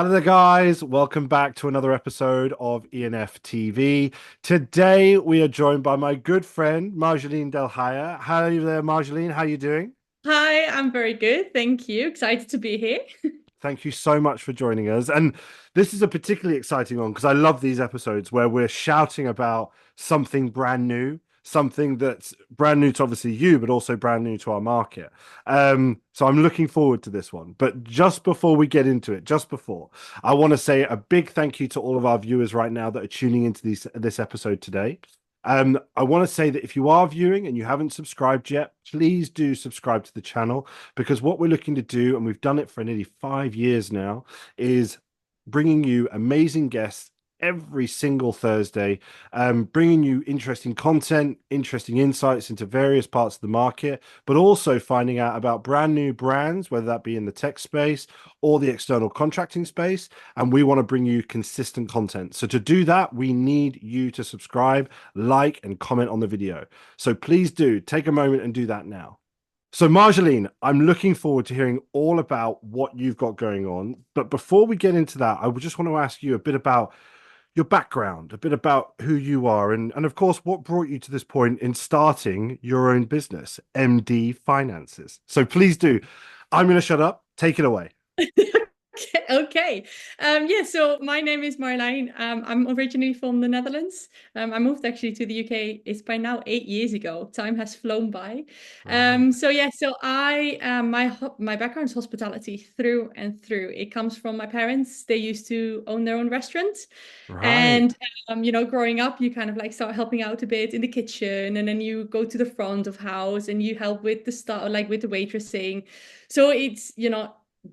Hello there, guys. Welcome back to another episode of E&Ftv. Today, we are joined by my good friend, Marjolein Delhaye. Hello there, Marjolein. How are you doing? Hi, I'm very good. Thank you. Excited to be here. Thank you so much for joining us. And this is a particularly exciting one because I love these episodes where we're shouting about something brand new, something that's brand new to obviously you, but also brand new to our market. So I'm looking forward to this one. But just before we get into it, I want to say a big thank you to all of our viewers right now that are tuning into this episode today. I want to say that if you are viewing and you haven't subscribed yet, please do subscribe to the channel because what we're looking to do, and we've done it for nearly 5 years now, is bringing you amazing guests every single Thursday, bringing you interesting content, interesting insights into various parts of the market, but also finding out about brand new brands, whether that be in the tech space or the external contracting space. And we want to bring you consistent content. So to do that, we need you to subscribe, like, and comment on the video. So please do take a moment and do that now. So, Marjolein, I'm looking forward to hearing all about what you've got going on. But before we get into that, I would just want to ask you a bit about your background, a bit about who you are, and of course, what brought you to this point in starting your own business, MD Finances. So please do. I'm going to shut up. Take it away. Okay. Yeah, so my name is Marjolein. I'm originally from the Netherlands. I moved actually to the UK. It's by now 8 years ago. Time has flown by. Right, So I my background is hospitality through and through. It comes from my parents. They used to own their own restaurants. right. And growing up, you kind of like start helping out a bit in the kitchen, and then you go to the front of house and you help with the stuff, like with the waitressing. So it's,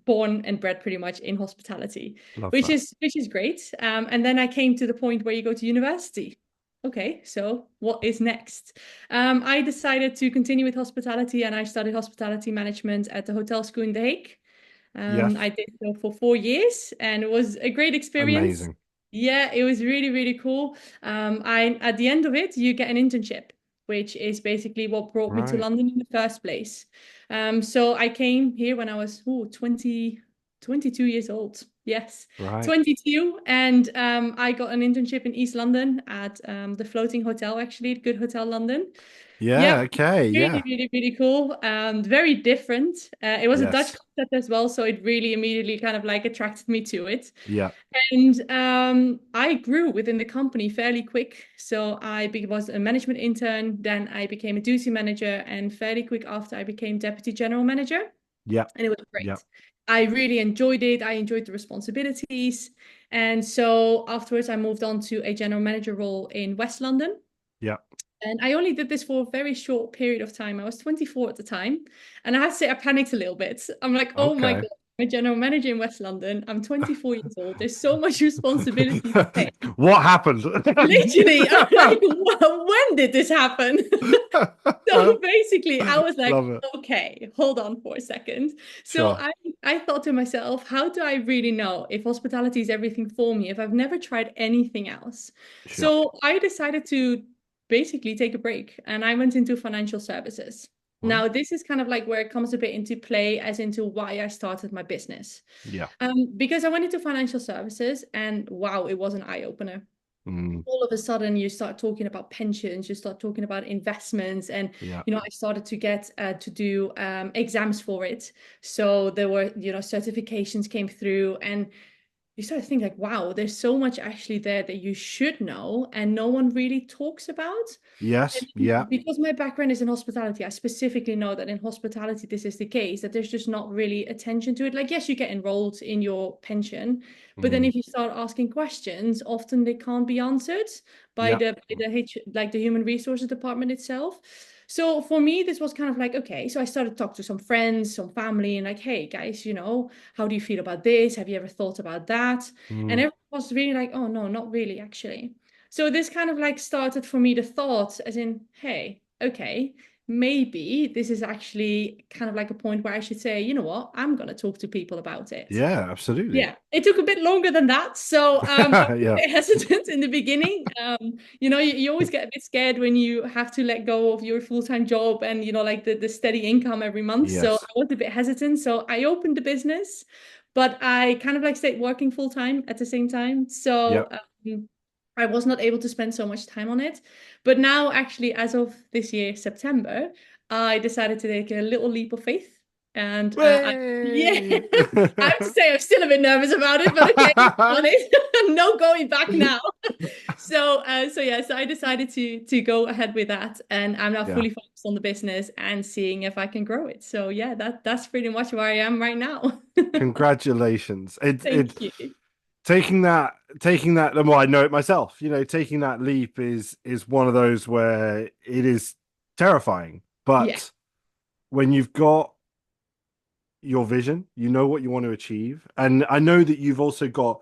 born and bred pretty much in hospitality, Love which that. is great. And then I came to the point where you go to university. Okay, so what is next? I decided to continue with hospitality, and I studied hospitality management at the hotel school in The Hague. Yes. I did so for 4 years, and it was a great experience. Amazing. Yeah, it was really, really cool. I At the end of it, you get an internship, which is basically what brought me to Right, London in the first place. So I came here when I was 22 years old. Yes, right. 22. And I got an internship in East London at the Floating Hotel, actually, Good Hotel London. Yeah, Yep, okay. really, Yeah. really, really cool. Very different. It was a Dutch Yes. concept as well, so it really immediately kind of like attracted me to it. Yeah. And I grew within the company fairly quick. So was a management intern, then I became a duty manager, and fairly quick after I became deputy general manager, Yeah. and it was Yeah. great. I really enjoyed it. I enjoyed the responsibilities. And so afterwards, I moved on to a general manager role in West London. Yeah. And I only did this for a very short period of time. I was 24 at the time. And I have to say, I panicked a little bit. I'm like, oh my Okay. God, I'm a general manager in West London. I'm 24 years old. There's so much responsibility to take. What happened? Literally, I'm like, when did this happen? So basically, I was like, Love it. okay, hold on for a second. So Sure. I thought to myself, how do I really know if hospitality is everything for me if I've never tried anything else? Sure. So I decided to basically take a break, and I went into financial services. Well, Now, this is kind of like where it comes a bit into play as into why I started my business. yeah. Because I went into financial services, and wow, it was an eye-opener. Mm, All of a sudden you start talking about pensions, you start talking about investments, and yeah. I started to get to do exams for it. So there were, certifications came through, and you start to think like, wow, there's so much actually there that you should know and no one really talks about. Yes. Yeah. And because my background is in hospitality, I specifically know that in hospitality, this is the case, that there's just not really attention to it. Like, yes, you get enrolled in your pension, but then Mm, if you start asking questions, often they can't be answered by yeah. the human resources department itself. So for me, this was kind of like, okay, so I started to talk to some friends, some family, and like, hey guys, how do you feel about this? Have you ever thought about that? And Mm, everyone was really like, oh no, not really, actually. So this kind of like started for me the thought as in, hey, okay, maybe this is actually kind of like a point where I should say, you know what, I'm going to talk to people about it. yeah. Absolutely. Yeah, it took a bit longer than that. So I was a Yeah. bit hesitant in the beginning. You always get a bit scared when you have to let go of your full-time job and, like the steady income every month. So Yes. I was a bit hesitant. So I opened the business. but I kind of like stayed working full time at the same time. So Yep. I was not able to spend so much time on it. But now, actually, as of this year, September, I decided to take a little leap of faith. And yeah, Way. I have to say I'm still a bit nervous about it, but okay, on it. No going back now. So I decided to go ahead with that, and I'm now Yeah. fully focused on the business and seeing if I can grow it. So yeah, that's pretty much where I am right now. Congratulations. It Thank you. taking that well, I know it myself. Taking that leap is one of those where it is terrifying. Yeah, But when you've got your vision, you know what you want to achieve. And I know that you've also got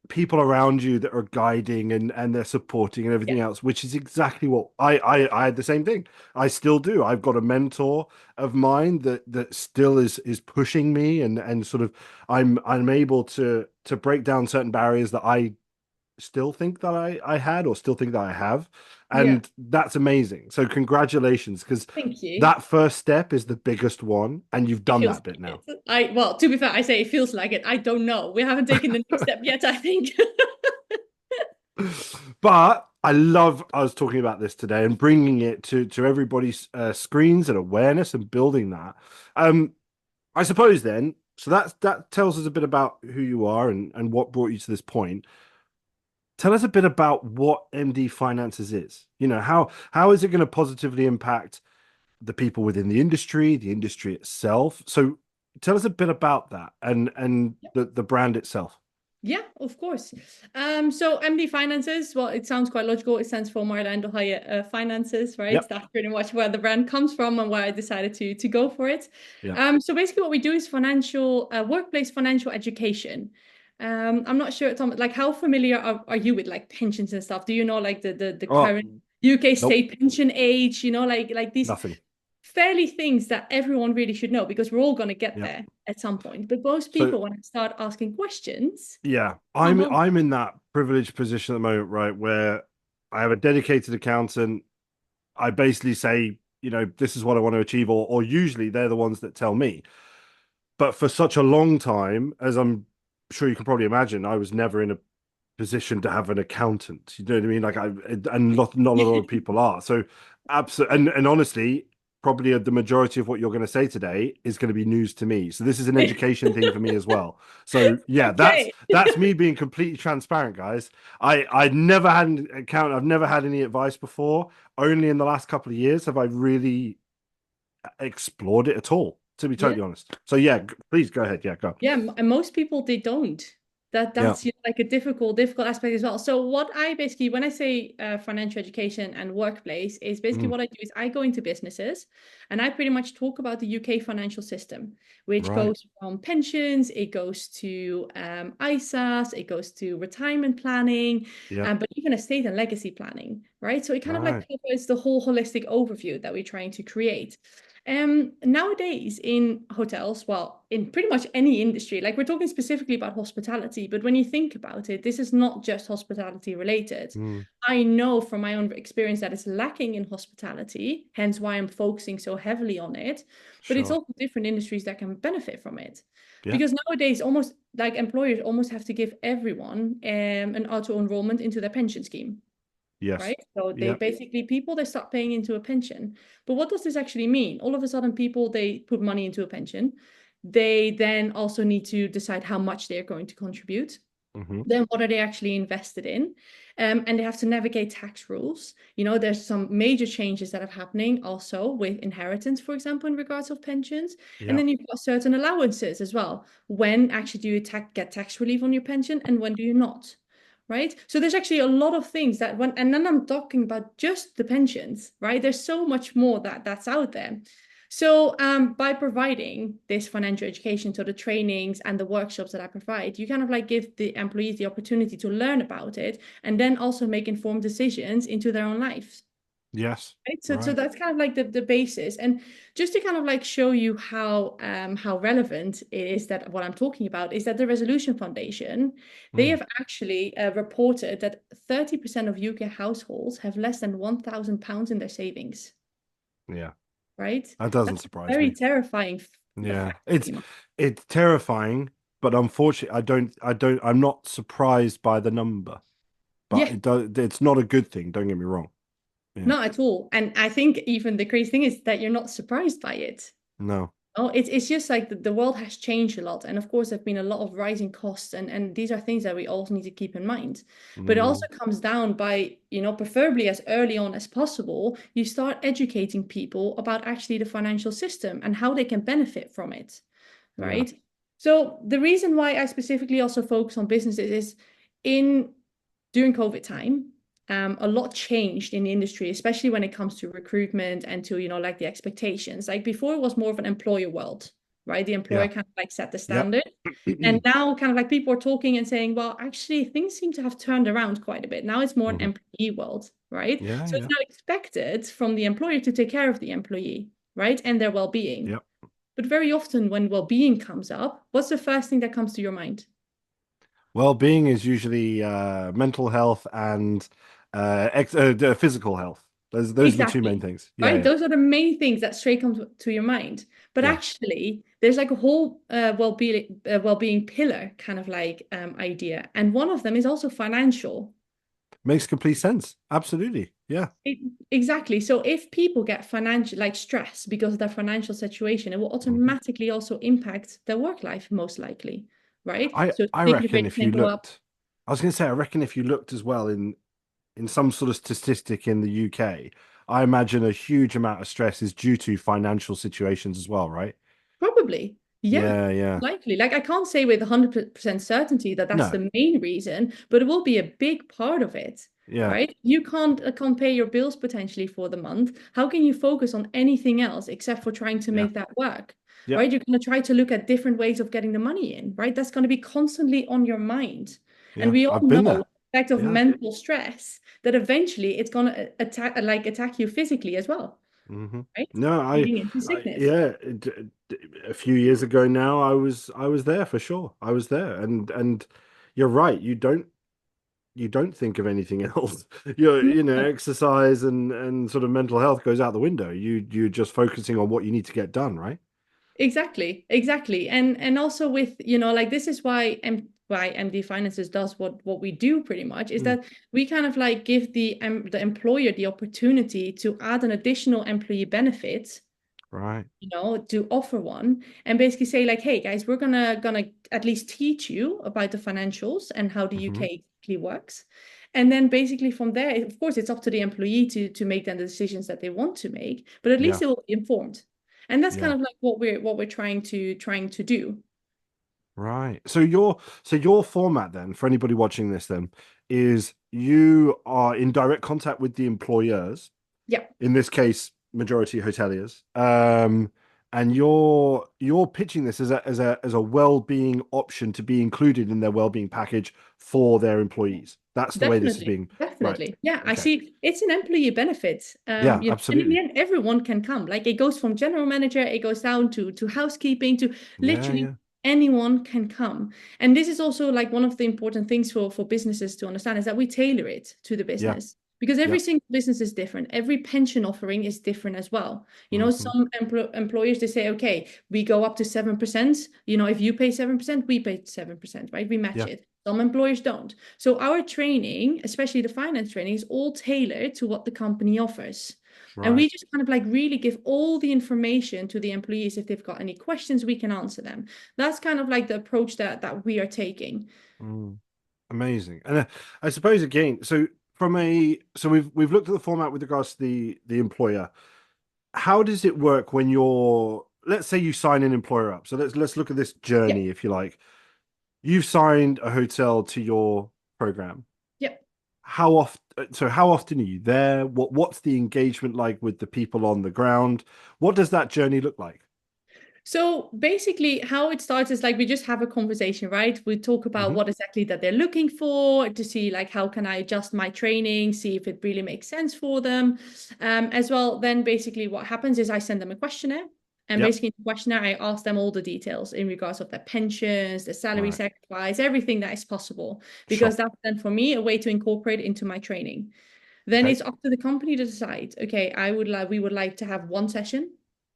people around you that are guiding and they're supporting and yeah, everything else, which is exactly what I had the same thing. I still do. I've got a mentor of mine that still is pushing me and sort of I'm able to break down certain barriers that I still think that I had or still think that I have. yeah. And that's amazing. So congratulations, because Thank you. that first step is the biggest one, and you've It done feels that bit like now. it. Well, to be fair, I say it feels like it. I don't know. We haven't taken the next step yet, I think. But I was talking about this today and bringing it to everybody's screens and awareness and building that. Um, I suppose then, so that tells us a bit about who you are and what brought you to this point. Tell us a bit about what MD Finances is. How is it going to positively impact the people within the industry itself? So tell us a bit about that and the brand itself. Yeah, of course. So MD Finances, well, it sounds quite logical. It stands for Marjolein Delhaye Finances, right? Yep. That's pretty much where the brand comes from and why I decided to go for it. Yep. So basically, what we do is workplace financial education. I'm not sure, Tom, like how familiar are you with like pensions and stuff? Do you know like the Oh, current UK nope. state pension age? Like these Nothing. fairly things that everyone really should know because we're all going to get Yep. there at some point. But most So people, when I start asking questions, yeah, can't I'm answer. I'm in that privileged position at the moment, right, where I have a dedicated accountant. I basically say, this is what I want to achieve, or usually they're the ones that tell me. But for such a long time, as I'm sure you can probably imagine, I was never in a position to have an accountant. You know what I mean? Like and not a lot of people are. So absolutely, and honestly, probably the majority of what you're going to say today is going to be news to me. So this is an education thing for me as well. So yeah, that's Okay. that's me being completely transparent, guys. I never had an accountant. I've never had any advice before. Only in the last couple of years have I really explored it at all. To be Yeah. totally honest. So yeah, please go ahead. Yeah, go. Yeah, and most people they don't. Yeah. That's like a difficult aspect as well. So what I basically when I say financial education and workplace is basically Mhm. what I do is I go into businesses and I pretty much talk about the UK financial system, which Right. goes from pensions, it goes to ISAs, it goes to retirement planning, Yep. but even estate and legacy planning, right? So it kind of like Right. covers the whole holistic overview that we're trying to create. Nowadays in hotels, well, in pretty much any industry, like we're talking specifically about hospitality, but when you think about it, this is not just hospitality related. Mm, I know from my own experience that it's lacking in hospitality, hence why I'm focusing so heavily on it. But it's sure. also different industries that can benefit from it. Yeah. Because nowadays, almost like employers almost have to give everyone an auto enrollment into their pension scheme, Yes. right? So they Yep. basically people they start paying into a pension. But what does this actually mean? All of a sudden, people they put money into a pension. They then also need to decide how much they're going to contribute. Hmm. Then what are they actually invested in? And they have to navigate tax rules. There's some major changes that are happening also with inheritance, for example, in regards of pensions. And Yep. then you've got certain allowances as well. When actually do you get tax relief on your pension and when do you not? Right. So there's actually a lot of things and then I'm talking about just the pensions, right? There's so much more that's out there. So by providing this financial education, so the trainings and the workshops that I provide, you kind of like give the employees the opportunity to learn about it and then also make informed decisions into their own lives. Yes. Right. So Right. that's kind of like the basis. And just to kind of like show you how relevant it is that what I'm talking about is that the Resolution Foundation, they Mm, have actually reported that 30% of UK households have less than £1,000 in their savings, yeah. right? That doesn't That's a surprise very me. terrifying Yeah. fact, It's pretty much. it's terrifying, but unfortunately, I'm not surprised by the number, but Yeah, it does, it's not a good thing. Don't get me wrong. Yeah. not at all. And I think even the crazy thing is that you're not surprised by it. No. Oh, it's just like the world has changed a lot. And of course, there've been a lot of rising costs, and these are things that we also need to keep in mind. But it also Mm, comes down by, preferably as early on as possible, you start educating people about actually the financial system and how they can benefit from it, yeah. right? So the reason why I specifically also focus on businesses is in during COVID time, a lot changed in the industry, especially when it comes to recruitment and to, like the expectations. Like before, it was more of an employer world, right? The employer Yeah. kind of like set the Yep. standard. And now kind of like people are talking and saying, well, actually, things seem to have turned around quite a bit. Now it's more an hmm employee world, right? Yeah. So it's Yeah. now expected from the employer to take care of the employee, right? And their well-being. Yep. But very often when well-being comes up, what's the first thing that comes to your mind? Well-being is usually mental health and physical health. Those are the two main Exactly. things. Yeah. Right? Yeah. Those are the main things that straight come to your mind. But Yeah. actually, there's like a whole well-being pillar kind of like idea. And one of them is also financial. Makes complete sense. Absolutely. Yeah. It- exactly. So if people get financial like stress because of their financial situation, it will hmm automatically also impact their work life, most likely. Right? So I sick reckon rate if can you go up. looked, I was going to say, I reckon if you looked as well in some sort of statistic in the UK, I imagine a huge amount of stress is due to financial situations as well, right? Probably. Yeah, Yeah, yeah. likely. Like I can't say with 100% certainty that that's No, the main reason, but it will be a big part of it, yeah, right? You can't pay your bills potentially for the month. How can you focus on anything else except for trying to yeah, make that work, yeah, right? You're going to try to look at different ways of getting the money in, right? That's going to be constantly on your mind. And yeah. we all I've know been the there. effect of Yeah. mental stress that eventually it's going to attack you physically as well, hmm right? No, Leading into I sickness. yeah, a few years ago now, I was there for sure. I was there, and you're right. You don't think of anything else. Exercise and sort of mental health goes out the window. You're just focusing on what you need to get done, right? Exactly, exactly. And also with, like this is why MD Finances does what we do pretty much is Mm, that we kind of like give the employer the opportunity to add an additional employee benefit, right. to offer one and basically say like, hey guys, we're gonna at least teach you about the financials and how the hmm UK exactly works. And then basically from there, of course, it's up to the employee to make then the decisions that they want to make, but at least Yeah, they will be informed. And that's kind yeah. of like what we're trying to do. Right. So your format then, for anybody watching this then, is you are in direct contact with the employers, Yeah. in this case, majority hoteliers. And you're pitching this as a well-being option to be included in their well-being package for their employees. That's the way this is Definitely, being right. definitely. Yeah, I Okay. see it's an employee benefit. Yeah, And in the absolutely. end, everyone can come. Like it goes from general manager, it goes down to housekeeping, to Yeah, literally yeah, anyone can come. And this is also like one of the important things for businesses to understand is that we tailor it to the yeah, business. Because every yeah. single business is different. Every pension offering is different as well. hmm Some employers they say, okay, we go up to 7%. If you pay 7%, we pay 7%, right? We match Yeah, it. Some employers don't. So our training, especially the finance training, is all tailored to what the company offers. And right. we just kind of like really give all the information to the employees. If they've got any questions, we can answer them. That's kind of like the approach that we are taking. Mm. Amazing. And I suppose again, so we've looked at the format with regards to the employer. How does it work when you're, let's say you sign an employer up. So let's look at this Yeah. journey, if you like. You've signed a hotel to your program. Yeah. How often are you there? What's the engagement like with the people on the ground? What does that journey look like? So basically, how it starts is like we just have a conversation, right? We talk about hmm what exactly that they're looking for to see like how can I adjust my training, see if it really makes sense for them. As well, then basically what happens is I send them a questionnaire. And Yep. basically in the questionnaire, I ask them all the details in regards of their pensions, the salary Right. sacrifice, everything that is possible, because Sure. that's then for me a way to incorporate into my training. Then Okay. it's up to the company to decide, okay, we would like to have one session,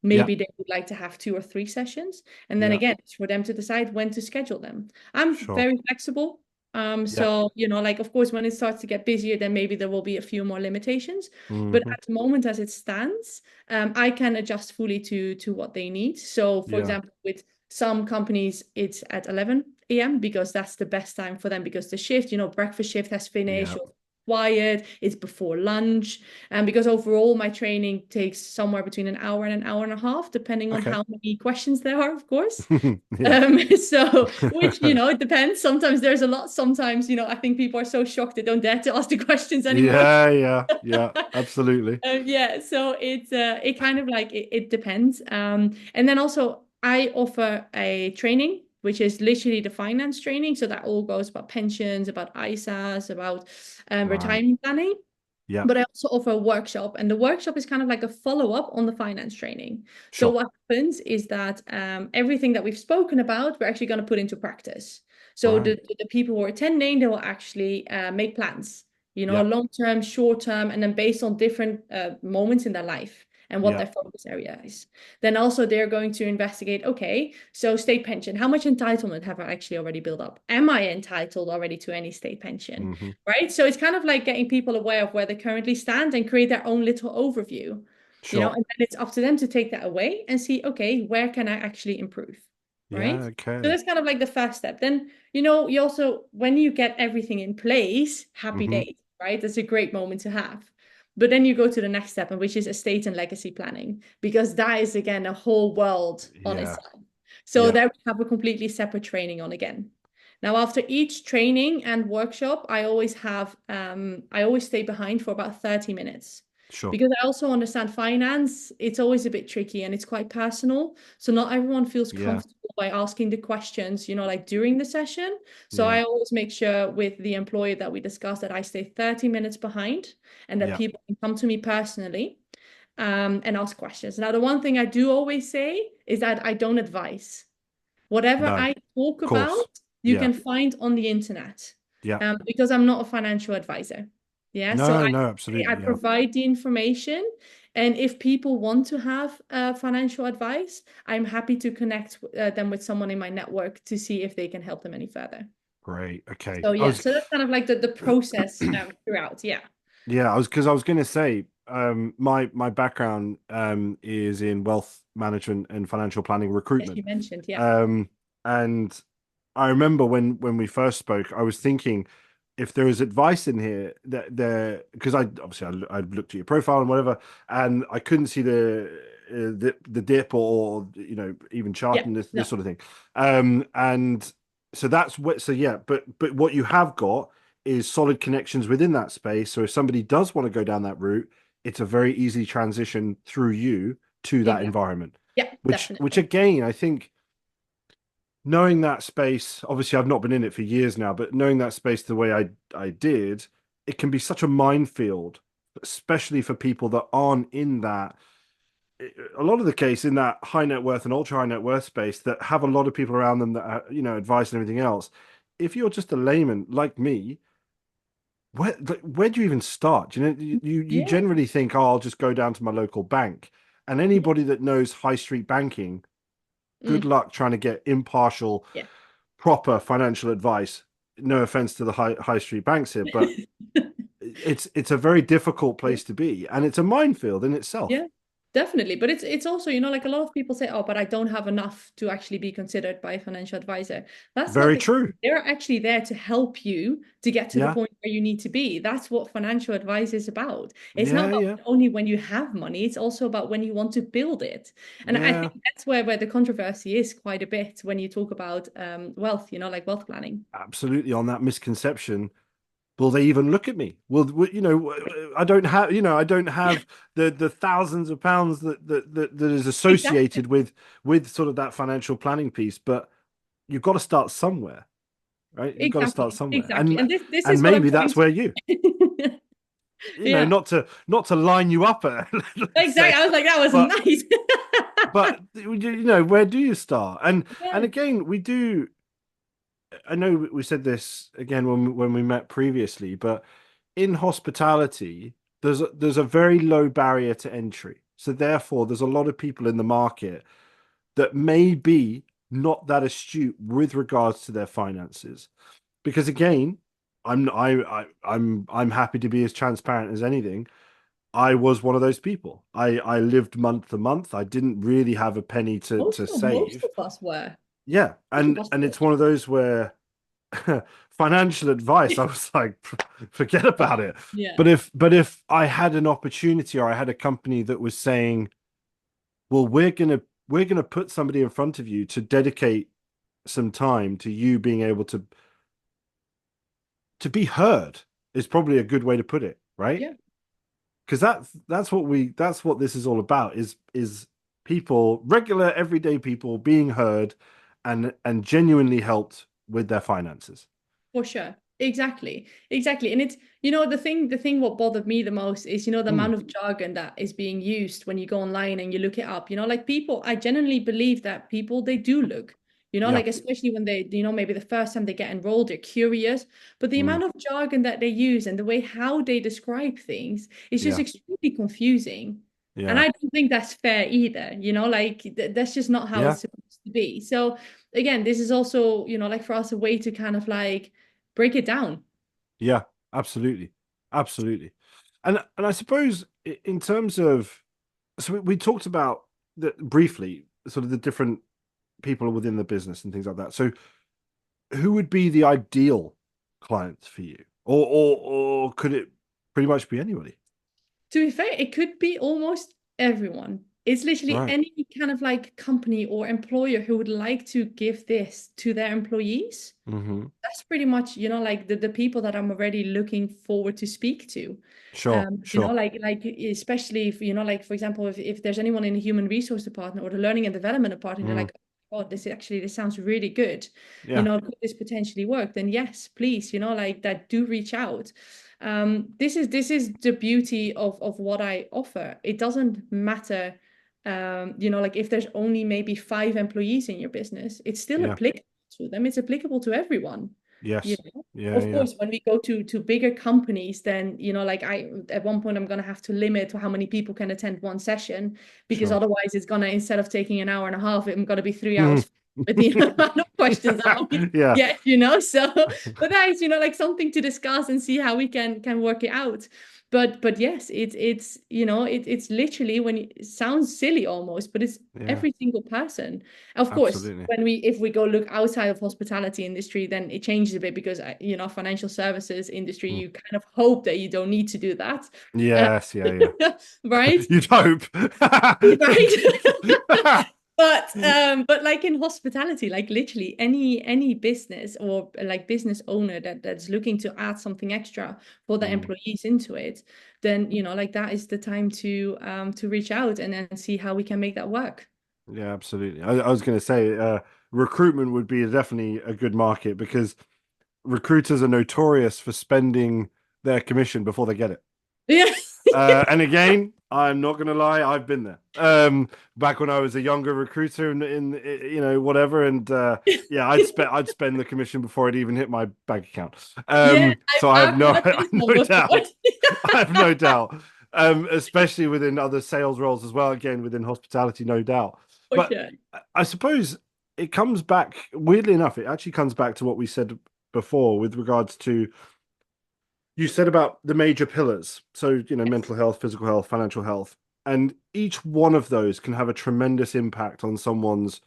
Yeah. Maybe they would like to have 2 or 3 sessions. And then Yeah. again, it's for them to decide when to schedule them. I'm Sure. very flexible. Yeah. So, like, of course, when it starts to get busier, then maybe there will be a few more limitations. But Hmm. at the moment, as it stands, I can adjust fully to what they need. So, for Yeah. example, with some companies, it's at 11 a.m. because that's the best time for them because the shift, breakfast shift has finished Yeah. or quiet, it's before lunch. And because overall, my training takes somewhere between an hour and an hour and a half, depending on Okay. how many questions there are, of course. Yeah. So, which, it depends. Sometimes there's a lot. Sometimes, I think people are so shocked they don't dare to ask the questions anymore. Yeah. Yeah. Yeah. Absolutely. Yeah, so it kind of like it depends. And then also I offer a training, which is literally the finance training. So that all goes about pensions, about ISAs, about Right. retirement planning. Yeah. But I also offer a workshop, and the workshop is kind of like a follow-up on the finance training. So Sure. what happens is that everything that we've spoken about, we're actually going to put into practice. So Right. the people who are attending, they will actually make plans, Yeah. long term, short term, and then based on different moments in their life and what Yeah. their focus area is. Then also they're going to investigate, okay, so state pension, how much entitlement have I actually already built up? Am I entitled already to any state pension? Hmm. Right? So it's kind of like getting people aware of where they currently stand and create their own little overview, Sure. and then it's up to them to take that away and see, okay, where can I actually improve? Right? Yeah. So Okay. that's kind of like the first step. Then, you also, when you get everything in place, happy Hmm. days, right? That's a great moment to have. But then you go to the next step, and which is estate and legacy planning, because that is again a whole world on Yeah. itself. So Yeah. there we have a completely separate training on again. Now, after each training and workshop, I always stay behind for about 30 minutes Sure. because I also understand finance. It's always a bit tricky and it's quite personal. So not everyone feels Yeah. comfortable by asking the questions, like during the session. So Yeah. I always make sure with the employer that we discuss that I stay 30 minutes behind and that Yeah. people can come to me personally and ask questions. Now, the one thing I do always say is that I don't advise. Whatever No. Of I talk course. about, you Yeah. can find on the internet, Yeah. because I'm not a financial advisor. Yeah, so No. No. I Absolutely. Yeah. provide the information, and if people want to have financial advice, I'm happy to connect them with someone in my network to see if they can help them any further. Great. Okay. So I yeah, was. so that's kind of like the process throughout. Yeah, Yeah. I was going to say. My background is in wealth management and financial planning as recruitment. you mentioned. Yeah, Um, and I remember when we first spoke, I was thinking if there is advice in here that there because I obviously I looked at your profile and whatever, and I couldn't see the dip or even yeah, charting this no, sort of thing. And so that's what so yeah, but what you have got is solid connections within that space. So if somebody does want to go down that route, it's a very easy transition through you to that exactly. environment, Yeah, which definitely. again I think knowing that space, obviously I've not been in it for years now, but knowing that space the way I did, it can be such a minefield, especially for people that aren't in that a lot of the case in that high net worth and ultra high net worth space that have a lot of people around them that are, advice and everything else. If you're just a layman like me, where do you even start? You Yeah, generally think, oh, I'll just go down to my local bank. And yeah, anybody that knows high street banking, good mm, luck trying to get impartial yeah. proper financial advice. No offense to the high street banks here, but it's a very difficult place to be, and it's a minefield in itself. Yeah, definitely. But it's also, like a lot of people say, oh, but I don't have enough to actually be considered by a financial advisor. That's not Very the case. true. They're actually there to help you to get to the Yeah, point where you need to be. That's what financial advice is about. It's not yeah, about yeah, only when you have money, it's also about when you want to build it. And I yeah. think that's where the controversy is quite a bit when you talk about wealth, like wealth planning. Absolutely. On that misconception, will they even look at me? I don't have the thousands of pounds that is Exactly. associated with sort of that financial planning piece, but you've got to start somewhere, right? You've got to start Exactly. somewhere, Exactly. And this and is what I'm maybe trying that's where you to. Yeah. not to line you up, let's Exactly. say, I was like, that was but nice. where do you start? And Yeah. again, we do. I know we said this again when we met previously, but in hospitality, there's a very low barrier to entry. So therefore, there's a lot of people in the market that may be not that astute with regards to their finances. Because again, I'm happy to be as transparent as anything. I was one of those people. I lived month to month. I didn't really have a penny to Most save. of us were. Yeah, Most of us and were. it's one of those where financial advice, I was like, forget about it. Yeah. But if I had an opportunity or I had a company that was saying, well, we're gonna put somebody in front of you to dedicate some time to you being able to be heard is probably a good way to put it, right? Yeah. Because that's what this is all about is people, regular everyday people being heard and genuinely helped with their finances. For sure. Exactly. Exactly. And it's, the thing what bothered me the most is, the Mm, amount of jargon that is being used when you go online and you look it up. Like people, I genuinely believe that people, they do look, yeah. like especially when they, maybe the first time they get enrolled, they're curious. But the Mm, amount of jargon that they use and the way how they describe things is just yeah. extremely confusing. And Yeah. I don't think that's fair either, like that's just not how Yeah. it's supposed to be. So again, this is also, like for us a way to kind of like break it down. Yeah. Absolutely. Absolutely. And I suppose in terms of, so we talked about that briefly, sort of the different people within the business and things like that. So who would be the ideal clients for you? Or could it pretty much be anybody? To be fair, it could be almost everyone. It's literally Right. any kind of like company or employer who would like to give this to their employees. Hmm. That's pretty much, like the people that I'm already looking forward to speak to. Sure. Sure. Like especially if, like for example, if there's anyone in the human resource department or the learning and development department, they're Mm, like, oh, this sounds really good. yeah. Could this potentially work? Then yes, please, like that, do reach out. This is the beauty of what I offer. It doesn't matter, like if there's only maybe 5 employees in your business, it's still Yeah. applicable to them. It's applicable to everyone. you Yes. know Yeah. of Yeah. course, when we go to bigger companies, then like I at one point I'm going to have to limit how many people can attend one session, because Sure. otherwise it's going to, instead of taking an hour and a half, it's going to be 3 hours with the amount of questions I want to Yeah. get, so but that is, like something to discuss and see how we can work it out. But yes, it's literally, it sounds silly almost, but it's Yeah. every single person. Of course, Absolutely. if we go look outside of hospitality industry, then it changes a bit, because financial services industry, Mm. you kind of hope that you don't need to do that. uh, Yes. Yeah. Yeah. right. You'd hope. Right. But like in hospitality, like literally any business or like business owner that's looking to add something extra for the Mm. employees into it, then like that is the time to reach out and then see how we can make that work. Yeah, absolutely. I was going to say, recruitment would be definitely a good market because recruiters are notorious for spending their commission before they get it. Yeah. And again, I'm not going to lie, I've been there. Back when I was a younger recruiter in whatever, and yeah, I'd spend the commission before it even hit my bank account. Yeah, So I have I've no had I this have one no before. doubt. I have no doubt. Especially within other sales roles as well. Again, within hospitality, no doubt. For But sure. I suppose it comes back, weirdly enough, it actually comes back to what we said before with regards to, you said about the major pillars. So, Yes. mental health, physical health, financial health. And each one of those can have a tremendous impact on someone's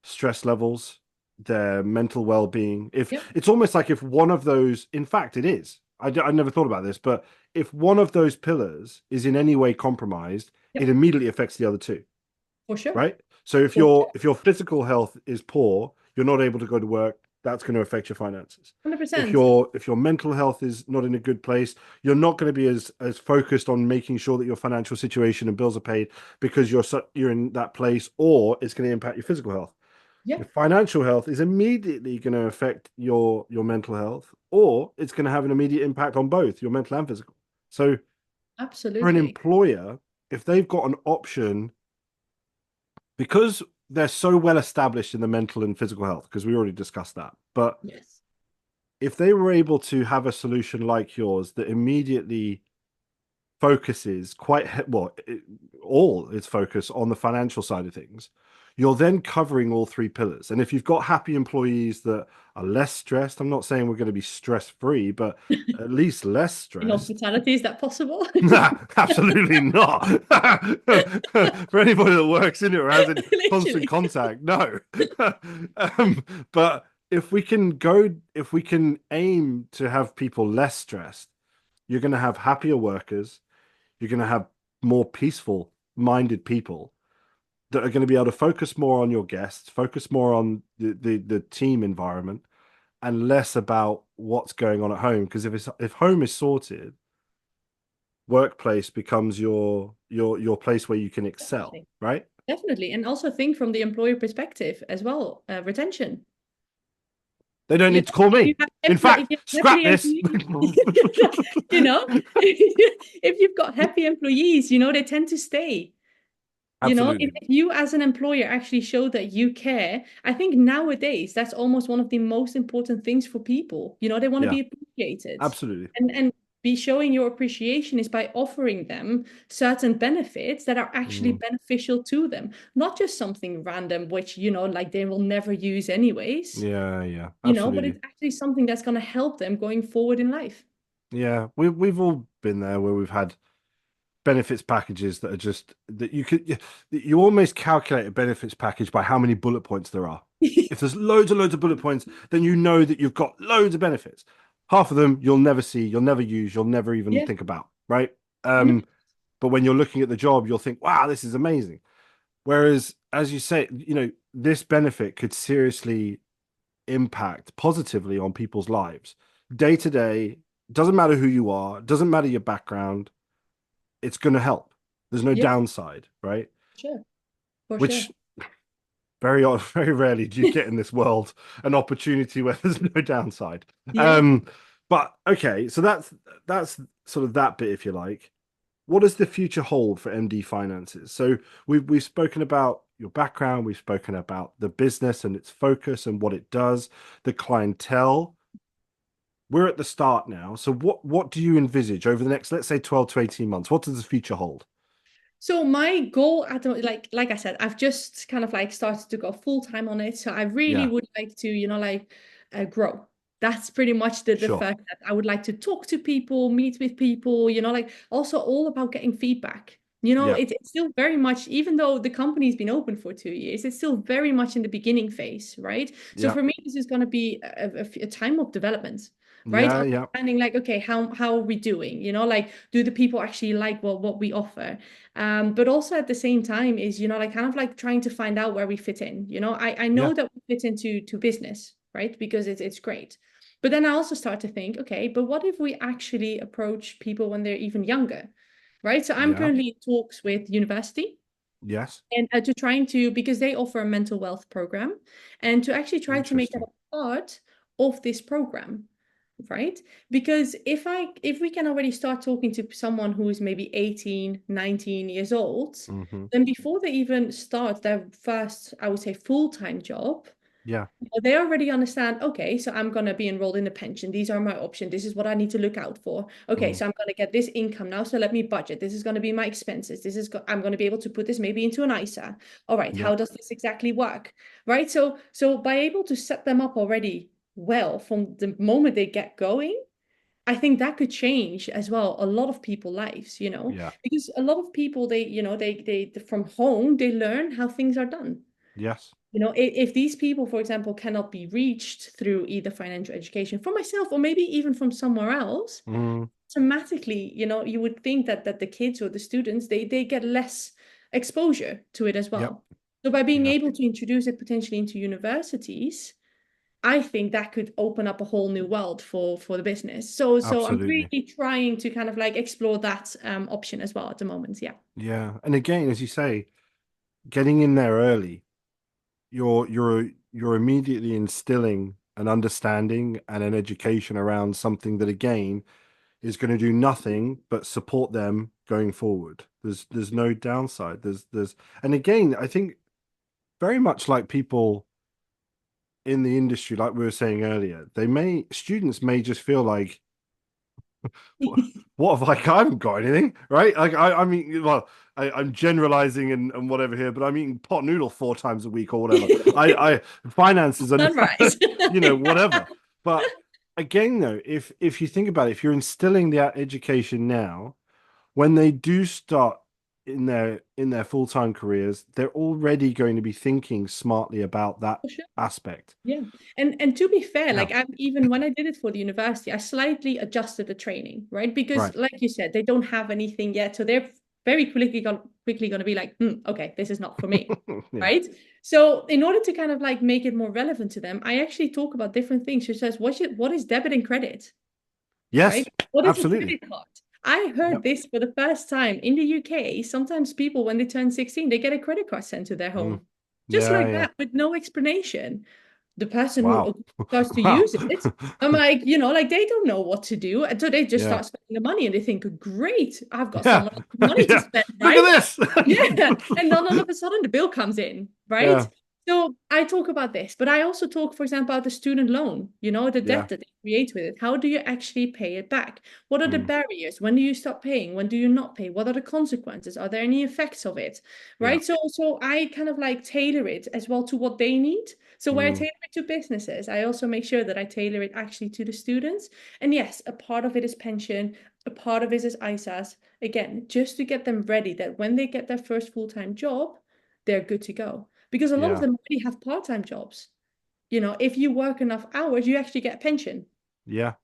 stress levels, their mental well-being. If Yep. it's almost like if one of those, in fact, it is. I never thought about this, but if one of those pillars is in any way compromised, it Yep. immediately affects the other two, For sure. right? So if For your sure. if your physical health is poor, you're not able to go to work. That's going to affect your finances. If 100%. your mental health is not in a good place, you're not going to be as focused on making sure that your financial situation and bills are paid because you're in that place, or it's going to impact your physical health. Your Yep. financial health is immediately going to affect your mental health, or it's going to have an immediate impact on both your mental and physical. So for an Absolutely. employer, if they've got an option, because they're so well established in the mental and physical health, because we already discussed that, but Yes. if they were able to have a solution like yours that immediately focuses quite well, all its focus on the financial side of things, you're then covering all three pillars. And if you've got happy employees that are less stressed, I'm not saying we're going to be stress free, but at least less In stressed. hospitality, is that possible? Nah, absolutely not. For anybody that works in it or has any constant Literally. contact, no. But if we can aim to have people less stressed, you're going to have happier workers. You're going to have more peaceful minded people that are going to be able to focus more on your guests, focus more on the team environment, and less about what's going on at home. Because if home is sorted, workplace becomes your place where you can excel, Definitely. right? Definitely. And also think from the employer perspective as well, retention. They don't You need to know, call if you me. have In if fact, you have scrap happy this. employees, you know, if you've got happy employees, they tend to stay. If Absolutely. you as an employer actually show that you care, I think nowadays that's almost one of the most important things for people. They want to Yeah, be appreciated. absolutely. And be showing your appreciation is by offering them certain benefits that are actually Mm. beneficial to them, not just something random, which, like they will never use anyways, Yeah, yeah, but it's absolutely. actually something that's going to help them going forward in life. Yeah, we've all been there where we've had benefits packages that are just that you almost calculate a benefits package by how many bullet points there are. If there's loads and loads of bullet points, then you know that you've got loads of benefits. Half of them you'll never see, you'll never use, you'll never even Yeah. think about, right? 100%. But when you're looking at the job, you'll think, wow, this is amazing. Whereas, as you say, this benefit could seriously impact positively on people's lives day to day. Doesn't matter who you are, doesn't matter your background, it's going to help. There's no Yeah, downside, right? sure. For sure. Which very rarely do you get in this world an opportunity where there's no downside. Yeah. Um, but okay, so that's sort of that bit, if you like. What does the future hold for MD Finances? So we've spoken about your background, we've spoken about the business and its focus and what it does, the clientele. We're at the start now. So what do you envisage over the next, let's say, 12 to 18 months? What does the future hold? So my goal at the like I said, I've just kind of like started to go full time on it. So I really Yeah, would like to, grow. That's pretty much the sure. first step. I would like to talk to people, meet with people, like also all about getting feedback. Yeah, It's still very much, even though the company's been open for 2 years, it's still very much in the beginning phase, right? So yeah, for me, this is going to be a time of development, right? yeah, yeah, Understanding like, okay, how are we doing? Like, do the people actually like what we offer? But also at the same time is, like kind of like trying to find out where we fit in. I yeah, know that we fit into business, right? Because it's great. But then I also start to think, okay, but what if we actually approach people when they're even younger, right? So I'm yeah, currently in talks with university yes. and to trying to, because they offer a mental wealth program, and to actually try to make that Interesting. a part of this program, right? Because if we can already start talking to someone who is maybe 18, 19 years old, Hmm. then before they even start their first, I would say, full-time job, Yeah. they already understand, okay, so I'm going to be enrolled in a pension. These are my options. This is what I need to look out for. Okay, Mm. so I'm going to get this income now. So let me budget. This is going to be my expenses. I'm going to be able to put this maybe into an ISA. All right, Yeah. how does this exactly work? Right? So by able to set them up already well from the moment they get going, I think that could change as well a lot of people's lives, Yeah. because a lot of people they from home they learn how things are done. Yes. If these people, for example, cannot be reached through either financial education from myself or maybe even from somewhere else, Mm. automatically, you would think that the kids or the students, they get less exposure to it as Yep. well. So by being Yeah. able to introduce it potentially into universities, I think that could open up a whole new world for the business. So I'm Absolutely. really trying to kind of like explore that option as well at the moment. Yeah. Yeah. And again, as you say, getting in there early, you're immediately instilling an understanding and an education around something that again is going to do nothing but support them going forward. There's no downside. There's and again, I think very much like people in the industry, like we were saying earlier, students may just feel like What if I haven't got anything, right? Like I mean, well, I'm generalizing and whatever here, but I'm eating pot noodle 4 times a week or whatever. I finances and Sunrise. whatever. But again, though, if you think about it, if you're instilling that education now, when they do start in their full-time careers, they're already going to be thinking smartly about that For sure. aspect. Yeah. And to be fair, Yeah. like I'm even when I did it for the university, I slightly adjusted the training, right? Because Right. like you said, they don't have anything yet. So they're very quickly gonna be like, okay, this is not for me. Yeah. Right. So in order to kind of like make it more relevant to them, I actually talk about different things. She says, what is debit and credit? Yes, Right? What is a absolutely. credit card? I heard Yep. this for the first time in the UK. Sometimes people, when they turn 16, they get a credit card sent to their Mm. home. Just Yeah, like yeah. that, with no explanation. The person Wow. who starts to Wow. use it, I'm like, like they don't know what to do. And so they just Yeah. start spending the money and they think, great, I've got Yeah. someone else's money to Yeah. spend, Look right? at this. Yeah. And then all of a sudden the bill comes in, right? Yeah. So I talk about this, but I also talk, for example, about the student loan, the Yeah. debt that they create with it. How do you actually pay it back? What are the Mm. barriers? When do you stop paying? When do you not pay? What are the consequences? Are there any effects of it? Yeah. Right. So I kind of like tailor it as well to what they need. So where I Mm. tailor it to businesses, I also make sure that I tailor it actually to the students. And yes, a part of it is pension, a part of it is ISAs. Again, just to get them ready that when they get their first full-time job, they're good to go. Because a lot of Yeah. them already have part-time jobs. If you work enough hours, you actually get pension. Yeah.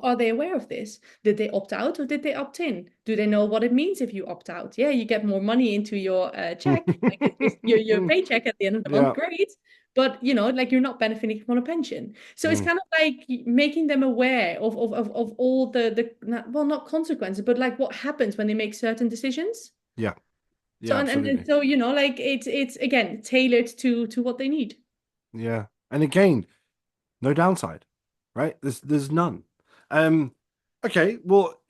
Are they aware of this? Did they opt out or did they opt in? Do they know what it means if you opt out? Yeah, you get more money into your check, like it's just your paycheck at the end of the month, Yeah. great. But like you're not benefiting from a pension. So it's Mm. kind of like making them aware of all not consequences, but like what happens when they make certain decisions. Yeah. So Yeah, and absolutely. so like it's again tailored to what they need. Yeah. And again, no downside, right? There's none. Um, okay, well,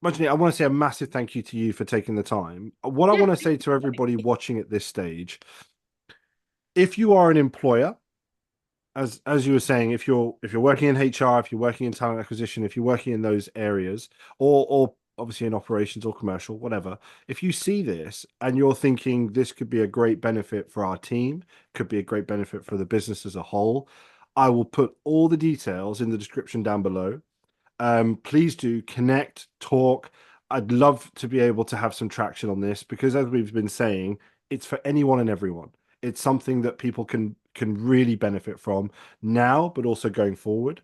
Marjolein, I want to say a massive thank you to you for taking the time. What I Yeah. want to say to everybody watching at this stage, if you are an employer, as you were saying, if you're working in HR, if you're working in talent acquisition, if you're working in those areas, or obviously in operations or commercial, whatever, if you see this and you're thinking this could be a great benefit for our team, could be a great benefit for the business as a whole, I will put all the details in the description down below. Please do connect, talk. I'd love to be able to have some traction on this because, as we've been saying, it's for anyone and everyone. It's something that people can really benefit from now, but also going forward.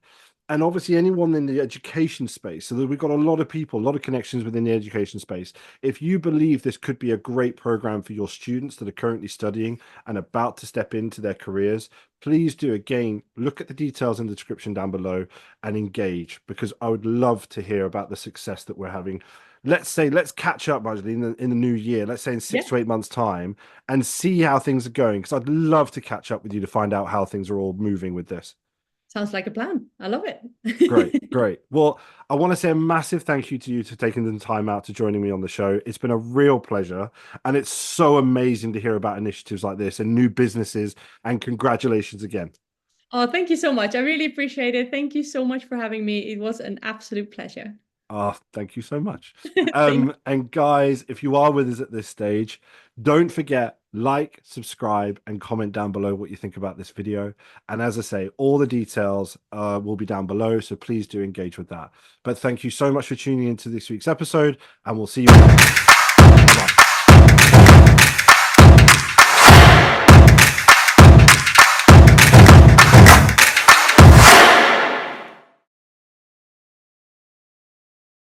And obviously, anyone in the education space. So that we've got a lot of people, a lot of connections within the education space. If you believe this could be a great program for your students that are currently studying and about to step into their careers, please do again look at the details in the description down below and engage because I would love to hear about the success that we're having. Let's catch up, Marjorie, in the new year. Let's say in Yeah. 6 to 8 months' time, and see how things are going. Because I'd love to catch up with you to find out how things are all moving with this. Sounds like a plan. I love Great, it. great. Well, I want to say a massive thank you to you for taking the time out to joining me on the show. It's been a real pleasure, and it's so amazing to hear about initiatives like this and new businesses. And congratulations again. Oh, thank you so much. I really appreciate it. Thank you so much for having me. It was an absolute pleasure. Ah, thank you so much. Thank And guys, if you are with us at this stage, don't forget, like, subscribe, and comment down below what you think about this video. And as I say, all the details will be down below, so please do engage with that. But thank you so much for tuning into this week's episode, and we'll see you.